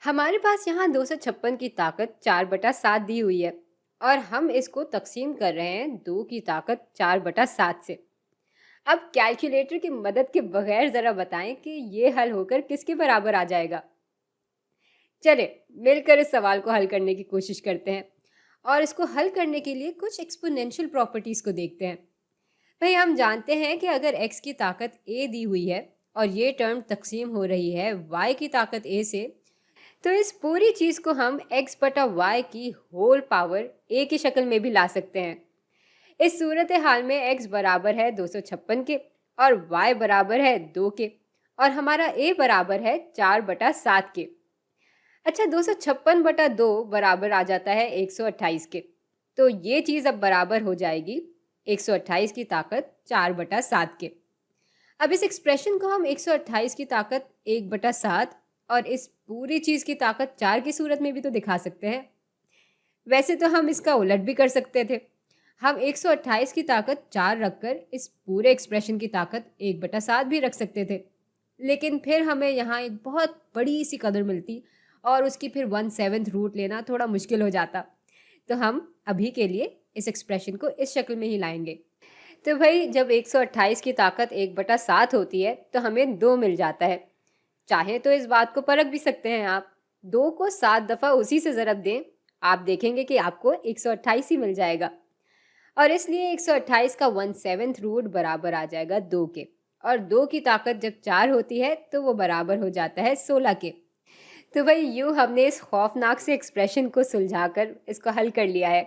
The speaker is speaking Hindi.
हमारे पास यहाँ 256 की ताकत 4/7 दी हुई है और हम इसको तकसीम कर रहे हैं 2 की ताकत 4/7 से। अब कैलकुलेटर की मदद के बगैर ज़रा बताएं कि ये हल होकर किसके बराबर आ जाएगा। चले मिलकर इस सवाल को हल करने की कोशिश करते हैं और इसको हल करने के लिए कुछ एक्सपोनेंशियल प्रॉपर्टीज़ को देखते हैं। भाई हम जानते हैं कि अगर x की ताकत a दी हुई है और ये टर्म तकसीम हो रही है y की ताकत a से, तो इस पूरी चीज़ को हम x बटा वाई की होल पावर a की शक्ल में भी ला सकते हैं। इस सूरत हाल में x बराबर है 256 के और y बराबर है 2 के और हमारा a बराबर है 4/7 के। अच्छा, 256/2 बराबर आ जाता है 128 के, तो ये चीज़ अब बराबर हो जाएगी 128 की ताकत 4/7 के। अब इस एक्सप्रेशन को हम 128 की ताकत 1/7 और इस पूरी चीज़ की ताकत 4 की सूरत में भी तो दिखा सकते हैं। वैसे तो हम इसका उलट भी कर सकते थे, हम 128 की ताकत 4 रखकर इस पूरे एक्सप्रेशन की ताकत 1/7 भी रख सकते थे, लेकिन फिर हमें यहाँ एक बहुत बड़ी सी कदर मिलती और उसकी फिर 1/7 रूट लेना थोड़ा मुश्किल हो जाता। तो हम अभी के लिए इस एक्सप्रेशन को इस शक्ल में ही लाएंगे। तो भाई जब 128 की ताकत 1/7 होती है तो हमें 2 मिल जाता है। चाहे तो इस बात को परख भी सकते हैं आप, 2 को 7 दफ़ा उसी से ज़रब दें, आप देखेंगे कि आपको 128 ही मिल जाएगा। और इसलिए 128 का 1/7 रूट बराबर आ जाएगा 2 के, और 2 की ताकत जब 4 होती है तो वो बराबर हो जाता है 16 के। तो भाई यूँ हमने इस खौफनाक से एक्सप्रेशन को सुलझाकर इसको हल कर लिया है।